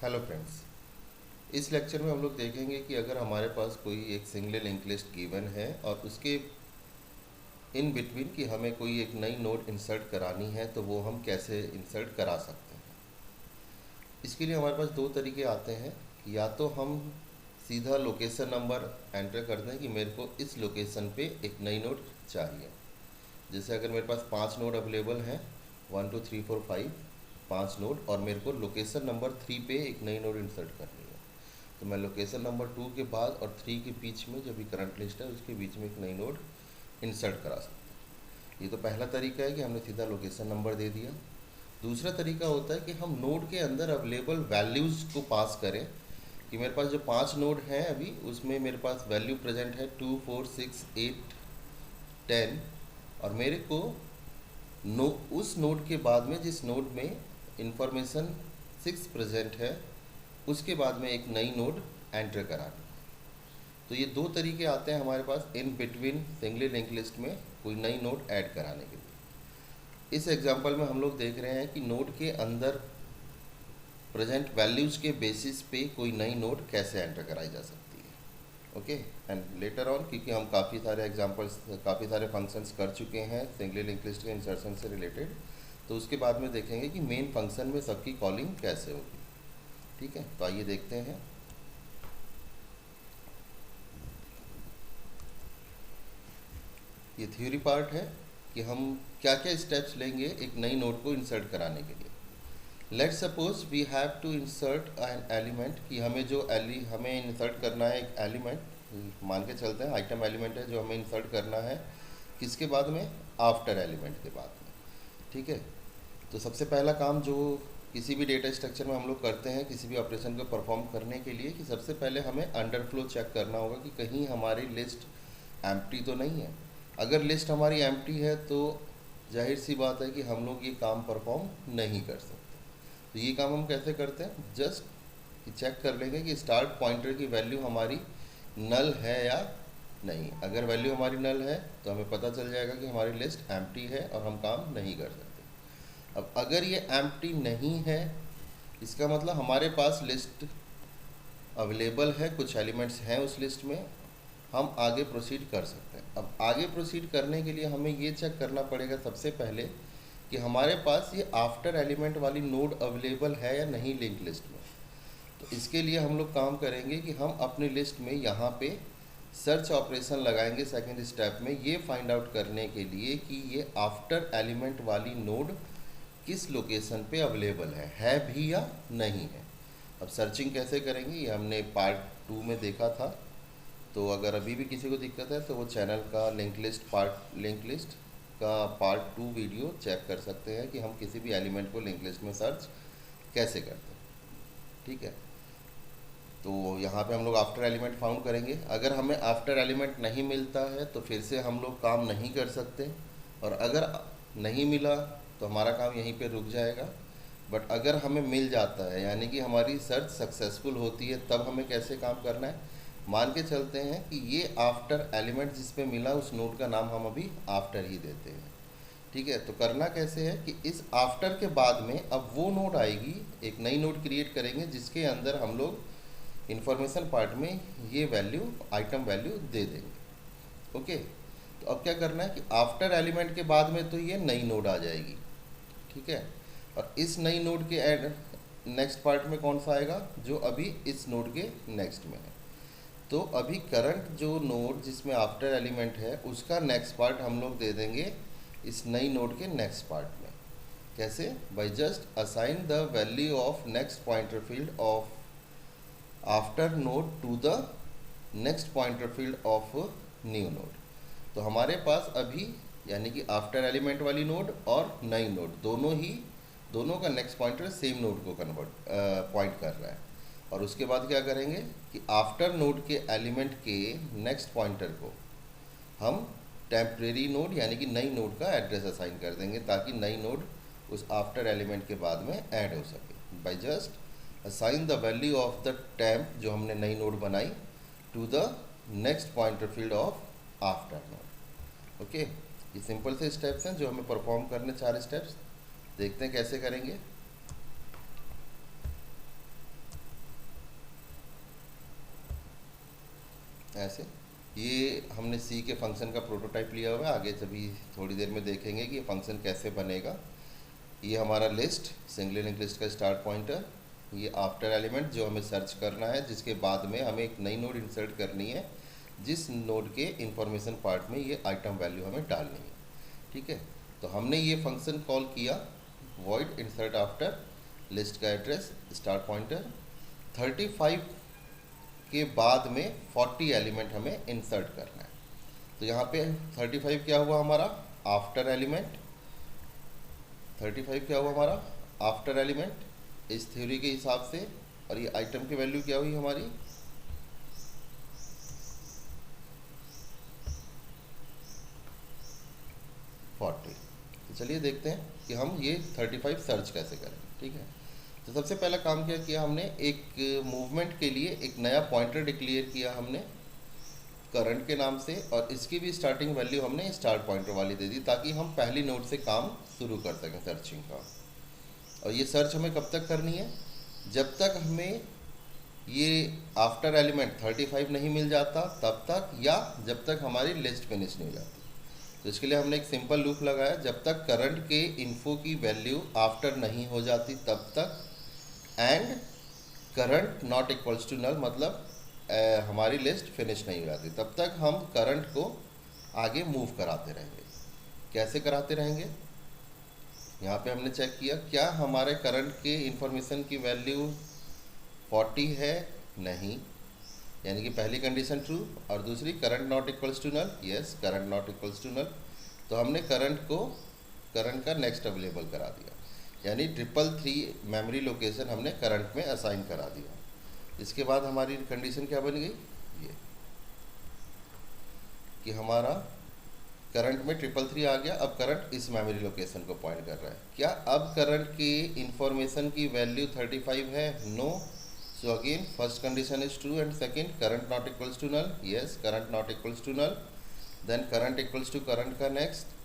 Hello friends. इस lecture में हम लोग देखेंगे कि अगर हमारे पास कोई एक सिंगल लिंक लिस्ट गिवन है और उसके इन बिटवीन कि हमें कोई एक नई नोड इंसर्ट करानी है तो वो हम कैसे इंसर्ट करा सकते हैं। इसके लिए हमारे पास दो तरीके आते हैं कि या तो हम सीधा लोकेशन नंबर एंटर कर दें कि मेरे को इस लोकेशन पे एक नई नोड चाहिए। जैसे अगर मेरे पास 5 नोड अवेलेबल हैं, 1 2 3 4 5 5 नोड, और मेरे को लोकेशन नंबर 3 पे एक नई नोड इंसर्ट करनी है, तो मैं लोकेशन नंबर 2 के बाद और 3 के बीच में जो भी करंट लिस्ट है उसके बीच में एक नई नोड इंसर्ट करा सकते हैं। ये तो पहला तरीका है कि हमने सीधा लोकेशन नंबर दे दिया। दूसरा तरीका होता है कि हम नोड के अंदर अवेलेबल वैल्यूज़ को पास करें कि मेरे पास जो 5 नोड हैं अभी उसमें मेरे पास वैल्यू प्रेजेंट है 2 4 6 8 10, और मेरे को उस नोड के बाद में जिस नोड में इंफॉर्मेशन 6 प्रेजेंट है उसके बाद में एक नई नोड एंटर करानी। तो ये दो तरीके आते हैं हमारे पास in between single link list में कोई नई नोड ऐड कराने के लिए। इस एग्जांपल में हम लोग देख रहे हैं कि नोड के अंदर प्रेजेंट वैल्यूज़ के बेसिस पे कोई नई नोड कैसे एंटर कराई जा सकती है। ओके, एंड लेटर ऑन, क्योंकि हम काफ़ी सारे एग्जांपल्स, काफ़ी सारे फंक्शंस कर चुके हैं सिंगल लिंक लिस्ट के इंसर्शन से रिलेटेड, तो उसके बाद में देखेंगे कि मेन फंक्शन में सबकी कॉलिंग कैसे होगी। ठीक है, तो आइए देखते हैं। ये थ्योरी पार्ट है कि हम क्या क्या स्टेप्स लेंगे एक नई नोड को इंसर्ट कराने के लिए। Let suppose we have to insert an element, कि हमें जो हमें इंसर्ट करना है एक एलिमेंट, मान के चलते हैं आइटम एलिमेंट है जो हमें इंसर्ट करना है, किसके बाद में, आफ्टर एलिमेंट के बाद में। ठीक है, तो सबसे पहला काम जो किसी भी डेटा स्ट्रक्चर में हम लोग करते हैं किसी भी ऑपरेशन को परफॉर्म करने के लिए, कि सबसे पहले हमें अंडरफ्लो चेक करना होगा कि कहीं हमारी लिस्ट एम्प्टी तो नहीं है। अगर लिस्ट हमारी एम्प्टी है तो जाहिर सी बात है कि हम लोग ये काम परफॉर्म नहीं कर सकते। तो ये काम हम कैसे करते हैं, जस्ट चेक कर लेंगे कि स्टार्ट पॉइंटर की वैल्यू हमारी नल है या नहीं। अगर वैल्यू हमारी नल है तो हमें पता चल जाएगा कि हमारी लिस्ट एम्प्टी है और हम काम नहीं कर सकते। अब अगर ये एम्प्टी नहीं है, इसका मतलब हमारे पास लिस्ट अवेलेबल है, कुछ एलिमेंट्स हैं उस लिस्ट में, हम आगे प्रोसीड कर सकते हैं। अब आगे प्रोसीड करने के लिए हमें ये चेक करना पड़ेगा सबसे पहले कि हमारे पास ये आफ्टर एलिमेंट वाली नोड अवेलेबल है या नहीं लिंक लिस्ट में। तो इसके लिए हम लोग काम करेंगे कि हम अपनी लिस्ट में यहाँ पे सर्च ऑपरेशन लगाएंगे सेकंड स्टेप में, ये फाइंड आउट करने के लिए कि ये आफ्टर एलिमेंट वाली नोड किस लोकेशन पे अवेलेबल है भी या नहीं है। अब सर्चिंग कैसे करेंगे ये हमने पार्ट 2 में देखा था, तो अगर अभी भी किसी को दिक्कत है तो वो चैनल का लिंक लिस्ट का पार्ट 2 वीडियो चेक कर सकते हैं कि हम किसी भी एलिमेंट को लिंक लिस्ट में सर्च कैसे करते हैं। ठीक है, तो यहाँ पे हम लोग आफ्टर एलिमेंट फाउंड करेंगे। अगर हमें आफ्टर एलिमेंट नहीं मिलता है तो फिर से हम लोग काम नहीं कर सकते, और अगर नहीं मिला तो हमारा काम यहीं पे रुक जाएगा। बट अगर हमें मिल जाता है यानी कि हमारी सर्च सक्सेसफुल होती है, तब हमें कैसे काम करना है, मान के चलते हैं कि ये आफ्टर एलिमेंट जिस पे मिला उस नोड का नाम हम अभी आफ्टर ही देते हैं। ठीक है, तो करना कैसे है कि इस आफ्टर के बाद में अब वो नोड आएगी, एक नई नोड क्रिएट करेंगे जिसके अंदर हम लोग इंफॉर्मेशन पार्ट में ये वैल्यू, आइटम वैल्यू दे देंगे। ओके, तो अब क्या करना है कि आफ्टर एलिमेंट के बाद में तो ये नई नोड आ जाएगी। ठीक है, और इस नई नोड के नेक्स्ट पार्ट में कौन सा आएगा, जो अभी इस नोड के नेक्स्ट में है। तो अभी करंट जो नोड जिसमें आफ्टर एलिमेंट है उसका नेक्स्ट पार्ट हम लोग दे देंगे इस नई नोड के नेक्स्ट पार्ट में। कैसे, by just assign the value of next pointer field of after node to the next pointer field of new node. तो हमारे पास अभी यानी कि आफ्टर एलिमेंट वाली नोड और नई नोड दोनों का नेक्स्ट पॉइंटर सेम नोड को पॉइंट कर रहा है। और उसके बाद क्या करेंगे कि आफ्टर नोड के एलिमेंट के नेक्स्ट पॉइंटर को हम टेम्परेरी नोड यानी कि नई नोड का एड्रेस असाइन कर देंगे, ताकि नई नोड उस आफ्टर एलिमेंट के बाद में ऐड हो सके। By just assign the value of the temp जो हमने नई नोड बनाई to the next pointer field of after node. Okay, ये सिंपल से स्टेप्स हैं जो हमें परफॉर्म करने, 4 स्टेप्स। देखते हैं कैसे करेंगे। ऐसे। ये हमने सी के फंक्शन का प्रोटोटाइप लिया हुआ है, आगे जभी थोड़ी देर में देखेंगे कि ये फंक्शन कैसे बनेगा। ये हमारा लिस्ट, सिंगल लिंक लिस्ट का स्टार्ट पॉइंटर, ये आफ्टर एलिमेंट जो हमें सर्च करना है, जिसके बाद में हमें एक नई नोड इंसर्ट करनी है, जिस नोड के इंफॉर्मेशन पार्ट में ये आइटम वैल्यू हमें डालनी है। ठीक है, तो हमने ये फंक्शन कॉल किया void insert आफ्टर लिस्ट का एड्रेस स्टार्ट पॉइंटर। 35 के बाद में 40 एलिमेंट हमें इंसर्ट करना है। तो यहाँ पे 35 क्या हुआ हमारा आफ्टर एलिमेंट, 35 क्या हुआ हमारा आफ्टर एलिमेंट इस थ्योरी के हिसाब से। और ये आइटम की वैल्यू क्या हुई हमारी 40। तो चलिए देखते हैं कि हम ये 35 सर्च कैसे करें। ठीक है, तो सबसे पहला काम क्या किया हमने, एक मूवमेंट के लिए एक नया पॉइंटर डिक्लेयर किया हमने करंट के नाम से, और इसकी भी स्टार्टिंग वैल्यू हमने स्टार्ट पॉइंटर वाली दे दी, ताकि हम पहली नोड से काम शुरू कर सकें सर्चिंग का। और ये सर्च हमें कब तक करनी है, जब तक हमें ये आफ्टर एलिमेंट 35 नहीं मिल जाता तब तक, या जब तक हमारी लिस्ट फिनिश नहीं हो जाती। तो इसके लिए हमने एक सिंपल लूप लगाया, जब तक करंट के इन्फो की वैल्यू आफ्टर नहीं हो जाती तब तक, and current not equals to null, मतलब हमारी लिस्ट फिनिश नहीं हो जाती तब तक हम करंट को आगे मूव कराते रहेंगे। कैसे कराते रहेंगे, यहाँ पे हमने चेक किया क्या हमारे करंट के इंफॉर्मेशन की वैल्यू 40 है, नहीं, यानी कि पहली कंडीशन ट्रू, और दूसरी current not equals to null, yes current not equals to null. तो हमने करंट का नेक्स्ट अवेलेबल करा दिया, यानी 333 मेमोरी लोकेशन हमने करंट में असाइन करा दिया। इसके बाद हमारी कंडीशन क्या बन गई, ये कि हमारा करंट में 333 आ गया। अब करंट इस मेमोरी लोकेशन को पॉइंट कर रहा है। क्या अब करंट की इंफॉर्मेशन की वैल्यू 35 है, no. So again first condition is true, and second current not equals to null, yes current not equals to null। then current equals to current का next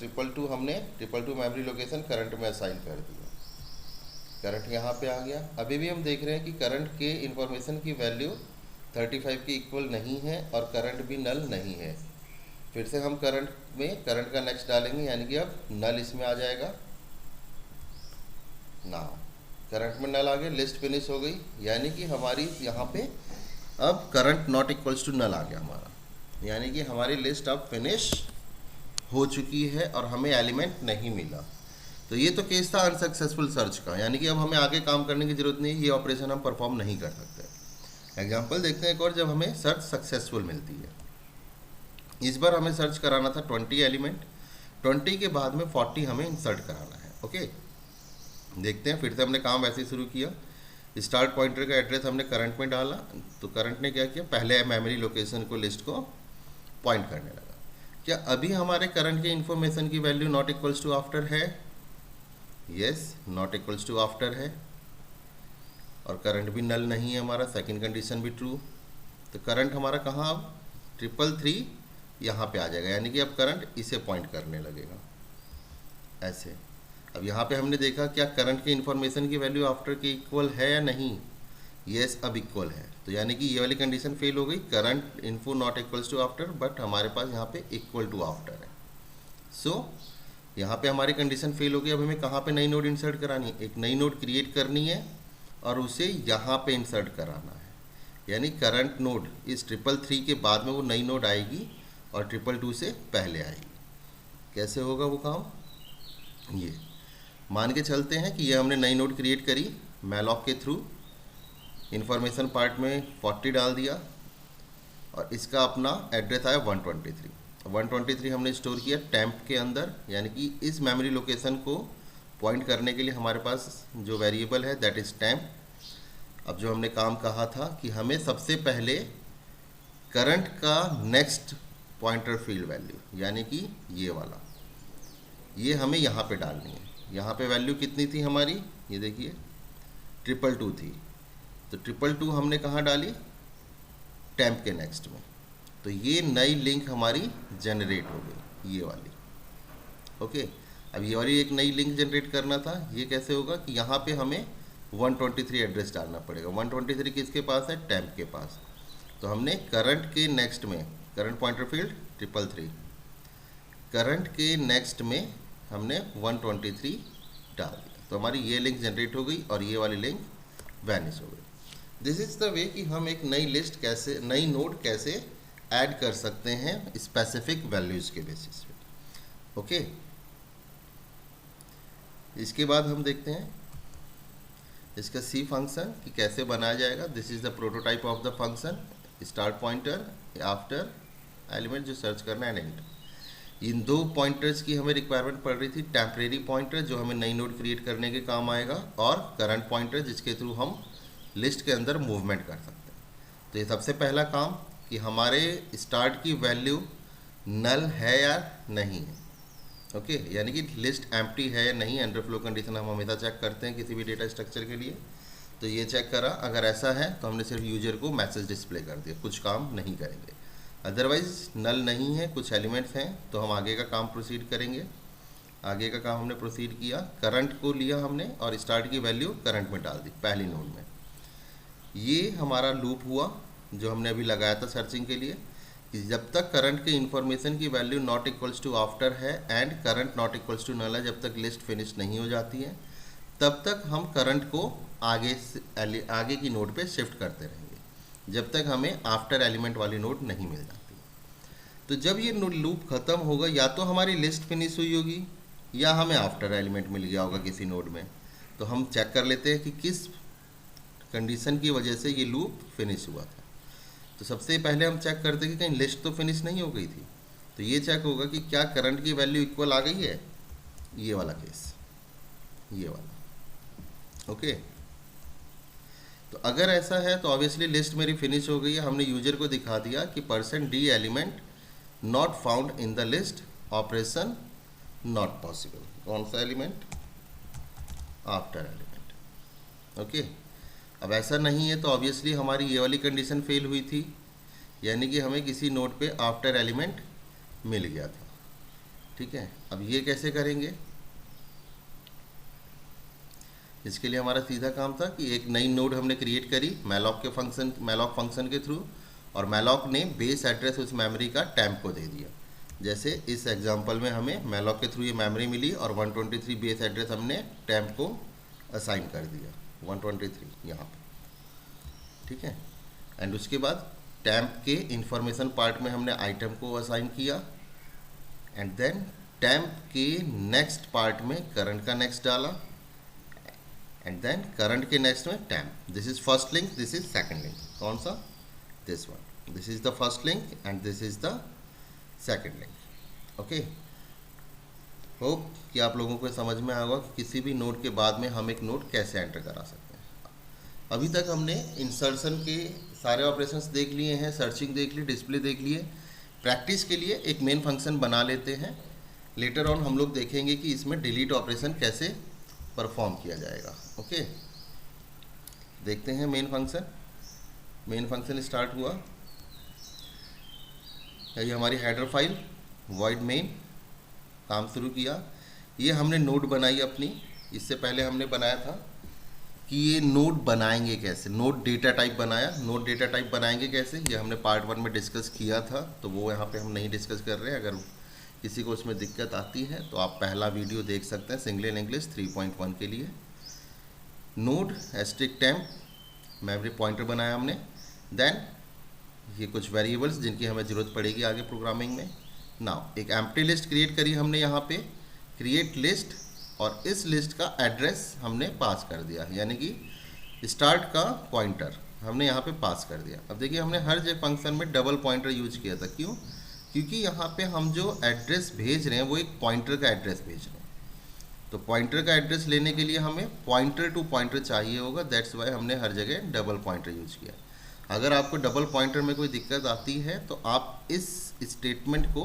222 हमने 222 मेमोरी लोकेशन करंट में assign कर दिया। Current यहाँ पे आ गया। अभी भी हम देख रहे हैं कि करंट के इंफॉर्मेशन की वैल्यू 35 के इक्वल नहीं है और करंट भी नल नहीं है। फिर से हम करंट का नेक्स्ट डालेंगे, यानी कि अब नल इसमें आ जाएगा ना, करंट में नल आ गया, लिस्ट फिनिश हो गई, यानी कि हमारी यहाँ पे अब current not equals to null आ गया हमारा, यानी कि हमारी लिस्ट अब फिनिश हो चुकी है और हमें एलिमेंट नहीं मिला। तो ये तो केस था अनसक्सेसफुल सर्च का, यानी कि अब हमें आगे काम करने की ज़रूरत नहीं, ये ऑपरेशन हम परफॉर्म नहीं कर सकते। एग्जाम्पल देखते हैं एक और, जब हमें सर्च सक्सेसफुल मिलती है। इस बार हमें सर्च कराना था 20 एलिमेंट, 20 के बाद में 40 हमें इंसर्ट कराना है। ओके, देखते हैं। फिर से हमने काम वैसे ही शुरू किया। स्टार्ट पॉइंटर का एड्रेस हमने करंट में डाला, तो करंट ने क्या किया, पहले मेमोरी लोकेशन को लिस्ट को पॉइंट करने लगा। क्या अभी हमारे करंट के इंफॉर्मेशन की value not equals to after है, yes not equals to after है, और करंट भी नल नहीं है हमारा, सेकंड कंडीशन भी ट्रू। तो करंट हमारा कहाँ अब 333 यहाँ पे आ जाएगा, यानी कि अब करंट इसे पॉइंट करने लगेगा ऐसे। अब यहाँ पे हमने देखा क्या करंट की इंफॉर्मेशन की वैल्यू आफ्टर के इक्वल है या नहीं, यस अब इक्वल है, तो यानी कि ये वाली कंडीशन फेल हो गई, current info not equals to after, but हमारे पास यहाँ पे इक्वल टू आफ्टर है। सो यहाँ पे हमारी कंडीशन फेल हो गई। अब हमें कहाँ पे नई नोड इंसर्ट करानी है, एक नई नोड क्रिएट करनी है और उसे यहाँ पे इंसर्ट कराना है, यानी करंट नोड इस 333 के बाद में वो नई नोड आएगी और 222 से पहले आएगी। कैसे होगा वो काम, ये मान के चलते हैं कि ये हमने नई नोड क्रिएट करी मैलॉक के थ्रू, इंफॉर्मेशन पार्ट में 40 डाल दिया और इसका अपना एड्रेस आया 123 हमने स्टोर किया टेम्प के अंदर, यानी कि इस मेमोरी लोकेशन को पॉइंट करने के लिए हमारे पास जो वेरिएबल है दैट इज़ टेम्प। अब जो हमने काम कहा था कि हमें सबसे पहले करंट का नेक्स्ट पॉइंटर फील्ड वैल्यू, यानी कि ये वाला, ये हमें यहाँ पे डालनी है। यहाँ पे वैल्यू कितनी थी हमारी, ये देखिए 222 थी, तो 222 हमने कहाँ डाली, टेम्प के नेक्स्ट में। तो ये नई लिंक हमारी जनरेट हो गई, ये वाली। ओके, अब ये वाली एक नई लिंक जनरेट करना था। ये कैसे होगा कि यहाँ पे हमें 123 एड्रेस डालना पड़ेगा। 123 किसके पास है, टेम्प के पास। तो हमने करंट के नेक्स्ट में, करंट पॉइंटर फील्ड 333, करंट के नेक्स्ट में हमने 123 डाल दिया, तो हमारी ये लिंक जनरेट हो गई और ये वाली लिंक वैनिश हो गई। दिस इज़ द वे कि हम एक नई लिस्ट कैसे, नई नोड कैसे ऐड कर सकते हैं स्पेसिफिक वैल्यूज़ के बेसिस पे। ओके, इसके बाद हम देखते हैं इसका सी फंक्शन कि कैसे बनाया जाएगा। This is the prototype of the function, start pointer, after element जो सर्च करना है, एंड। इन दो पॉइंटर्स की हमें रिक्वायरमेंट पड़ रही थी, टेम्परेरी पॉइंटर जो हमें नई नोड क्रिएट करने के काम आएगा, और करंट पॉइंटर जिसके थ्रू हम लिस्ट के अंदर मूवमेंट कर सकते हैं। तो ये सबसे पहला काम कि हमारे स्टार्ट की वैल्यू नल है या नहीं है। ओके, यानी कि लिस्ट एम्प्टी है या नहीं, अंडरफ्लो कंडीशन हम हमेशा चेक करते हैं किसी भी डेटा स्ट्रक्चर के लिए। तो ये चेक करा, अगर ऐसा है तो हमने सिर्फ यूजर को मैसेज डिस्प्ले कर दिया, कुछ काम नहीं करेंगे। अदरवाइज नल नहीं है, कुछ एलिमेंट्स हैं, तो हम आगे का काम प्रोसीड करेंगे। आगे का काम हमने प्रोसीड किया, करंट को लिया हमने और स्टार्ट की वैल्यू करंट में डाल दी पहली नोड में। ये हमारा लूप हुआ जो हमने अभी लगाया था सर्चिंग के लिए, कि जब तक करंट के इंफॉर्मेशन की value not equals to after है and current not equals to null है, जब तक लिस्ट फिनिश नहीं हो जाती है तब तक हम करंट को आगे की नोड पे शिफ्ट करते रहेंगे, जब तक हमें आफ्टर एलिमेंट वाली नोड नहीं मिल जाती। तो जब ये लूप ख़त्म होगा, या तो हमारी लिस्ट फिनिश हुई होगी या हमें आफ्टर एलिमेंट मिल गया होगा किसी नोड में। तो हम चेक कर लेते हैं कि किस कंडीशन की वजह से ये लूप फिनिश हुआ था। तो सबसे पहले हम चेक करते हैं कि कहीं लिस्ट तो फिनिश नहीं हो गई थी। तो ये चेक होगा कि क्या करंट की वैल्यू इक्वल आ गई है, ये वाला केस, ये वाला। ओके, तो अगर ऐसा है तो ऑब्वियसली लिस्ट मेरी फिनिश हो गई है। हमने यूजर को दिखा दिया कि %d element not found in the list, operation not possible. कौन सा एलिमेंट? After element. ओके, अब ऐसा नहीं है तो ऑब्वियसली हमारी ये वाली कंडीशन फेल हुई थी, यानी कि हमें किसी नोड पे आफ्टर एलिमेंट मिल गया था। ठीक है, अब ये कैसे करेंगे? इसके लिए हमारा सीधा काम था कि एक नई नोड हमने क्रिएट करी मैलॉक फंक्शन के थ्रू, और मैलॉक ने बेस एड्रेस उस मेमोरी का टैम्प को दे दिया। जैसे इस एग्जांपल में हमें मैलॉक के थ्रू ये मेमोरी मिली और 123 बेस एड्रेस हमने टैम्प को असाइन कर दिया, 123 यहाँ पे। ठीक है, एंड उसके बाद टैम्प के इंफॉर्मेशन पार्ट में हमने आइटम को असाइन किया, एंड देन टैम्प के नेक्स्ट पार्ट में करंट का नेक्स्ट डाला, एंड देन करंट के नेक्स्ट में temp. This is first link, this is second link. कौन सा? This one. This is the first link and this is the second link. Okay, hope कि आप लोगों को समझ में आएगा कि किसी भी नोड के बाद में हम एक नोड कैसे एंटर करा सकते हैं। अभी तक हमने इंसर्शन के सारे ऑपरेशंस देख लिए हैं, सर्चिंग देख ली, डिस्प्ले देख लिए। प्रैक्टिस के लिए एक मेन फंक्शन बना लेते हैं, लेटर ऑन हम लोग देखेंगे कि इसमें डिलीट ऑपरेशन कैसे परफॉर्म किया जाएगा। ओके, देखते हैं main function. Main function start हुआ, ये हमारी हेडर फाइल वॉइड मेन काम शुरू किया। ये हमने नोड बनाई अपनी, इससे पहले हमने बनाया था कि ये नोड बनाएंगे कैसे, नोड डेटा टाइप बनाया। नोड डेटा टाइप बनाएंगे कैसे, ये हमने पार्ट 1 में डिस्कस किया था, तो वो यहाँ पे हम नहीं डिस्कस कर रहे हैं। अगर किसी को उसमें दिक्कत आती है तो आप पहला वीडियो देख सकते हैं, सिंगल इन इंग्लिश 3.1 के लिए। Node asterisk temp memory pointer बनाया हमने। देन ये कुछ वेरिएबल्स जिनकी हमें ज़रूरत पड़ेगी आगे प्रोग्रामिंग में। नाउ एक एम्प्टी लिस्ट क्रिएट करी हमने यहाँ पे, क्रिएट लिस्ट, और इस लिस्ट का एड्रेस हमने पास कर दिया, यानी कि स्टार्ट का पॉइंटर हमने यहाँ पे पास कर दिया। अब देखिए हमने हर जगह फंक्शन में डबल पॉइंटर यूज किया था। क्यों? क्योंकि यहाँ पे हम जो एड्रेस भेज रहे हैं वो एक पॉइंटर का एड्रेस भेज रहे हैं, तो पॉइंटर का एड्रेस लेने के लिए हमें पॉइंटर टू पॉइंटर चाहिए होगा। दैट्स वाई हमने हर जगह डबल पॉइंटर यूज किया। अगर आपको डबल पॉइंटर में कोई दिक्कत आती है तो आप इस स्टेटमेंट को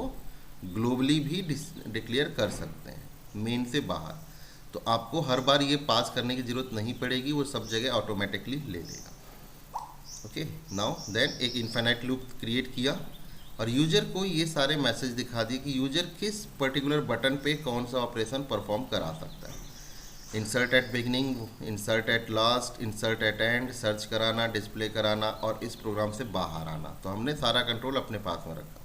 ग्लोबली भी डिक्लेयर कर सकते हैं मेन से बाहर, तो आपको हर बार ये पास करने की ज़रूरत नहीं पड़ेगी, वो सब जगह ऑटोमेटिकली ले लेगा। ओके, नाउ देन एक इन्फिनाइट लूप क्रिएट किया और यूजर को ये सारे मैसेज दिखा दिए कि यूजर किस पर्टिकुलर बटन पे कौन सा ऑपरेशन परफॉर्म करा सकता है। Insert at beginning, insert at last, insert at end, search कराना, डिस्प्ले कराना और इस प्रोग्राम से बाहर आना। तो हमने सारा कंट्रोल अपने पास में रखा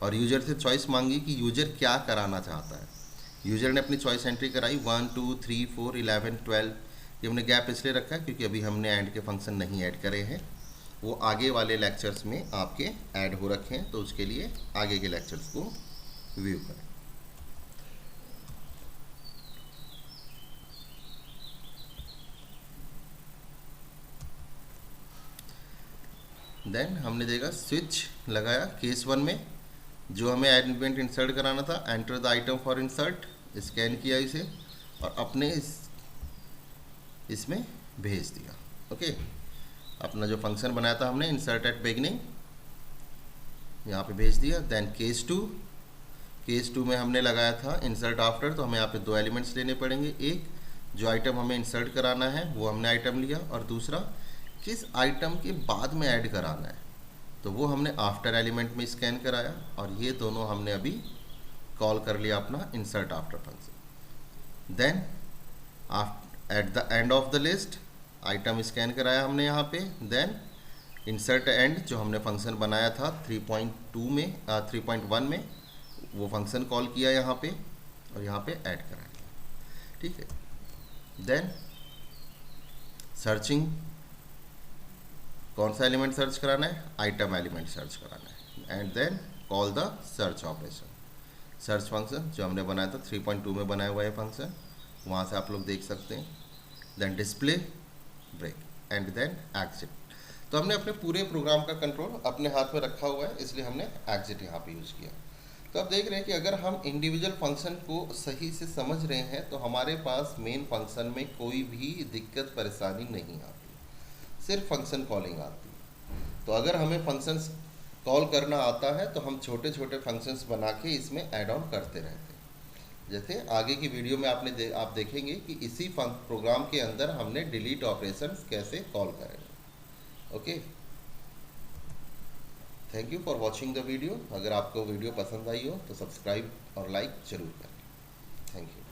और यूजर से चॉइस मांगी कि यूजर क्या कराना चाहता है। यूजर ने अपनी चॉइस एंट्री कराई 1 2 3 4 11 12। ये हमने गैप इसलिए रखा है क्योंकि अभी हमने ऐड के फंक्शन नहीं ऐड करे हैं, वो आगे वाले लेक्चर्स में आपके ऐड हो रखे हैं, तो उसके लिए आगे के लेक्चर्स को व्यू करें। देन हमने देखा स्विच लगाया केस 1 में, जो हमें एलिमेंट इंसर्ट कराना था, enter the item for insert, scan किया इसे और अपने इसमें भेज दिया। ओके, अपना जो फंक्शन बनाया था हमने इंसर्ट एट बिगनिंग, यहाँ पे भेज दिया। देन केस 2 में हमने लगाया था इंसर्ट आफ्टर, तो हमें यहाँ पे 2 एलिमेंट्स लेने पड़ेंगे। एक जो आइटम हमें इंसर्ट कराना है वो हमने आइटम लिया, और दूसरा किस आइटम के बाद में ऐड कराना है, तो वो हमने आफ्टर एलिमेंट में स्कैन कराया। और ये दोनों हमने अभी कॉल कर लिया अपना insert after function. Then at the end of the list item scan कराया हमने यहाँ पे। देन इंसर्ट एंड जो हमने फंक्शन बनाया था 3.2 में 3.1 में, वो फंक्शन कॉल किया यहाँ पे और यहाँ पे ऐड करा दिया। ठीक है। देन सर्चिंग, कौन सा एलिमेंट सर्च कराना है, आइटम एलिमेंट सर्च कराना है। And then call the search operation, search function जो हमने बनाया था 3.2 में बनाया हुआ है फंक्शन, वहाँ से आप लोग देख सकते हैं। Then display, break and then exit. तो हमने अपने पूरे प्रोग्राम का कंट्रोल अपने हाथ में रखा हुआ है, इसलिए हमने एग्जिट यहाँ पे यूज़ किया। तो अब देख रहे हैं कि अगर हम इंडिविजुअल फंक्शन को सही से समझ रहे हैं तो हमारे पास मेन फंक्शन में कोई भी दिक्कत परेशानी नहीं आती, सिर्फ फंक्शन कॉलिंग आती है। तो अगर हमें फंक्शंस कॉल करना आता है तो हम छोटे छोटे फंक्शंस बना के इसमें ऐड ऑन करते रहते हैं। जैसे आगे की वीडियो में आप देखेंगे कि इसी प्रोग्राम के अंदर हमने डिलीट ऑपरेशंस कैसे कॉल करेंगे। Okay, thank you for watching the video. अगर आपको वीडियो पसंद आई हो तो सब्सक्राइब और लाइक जरूर करें। Thank you.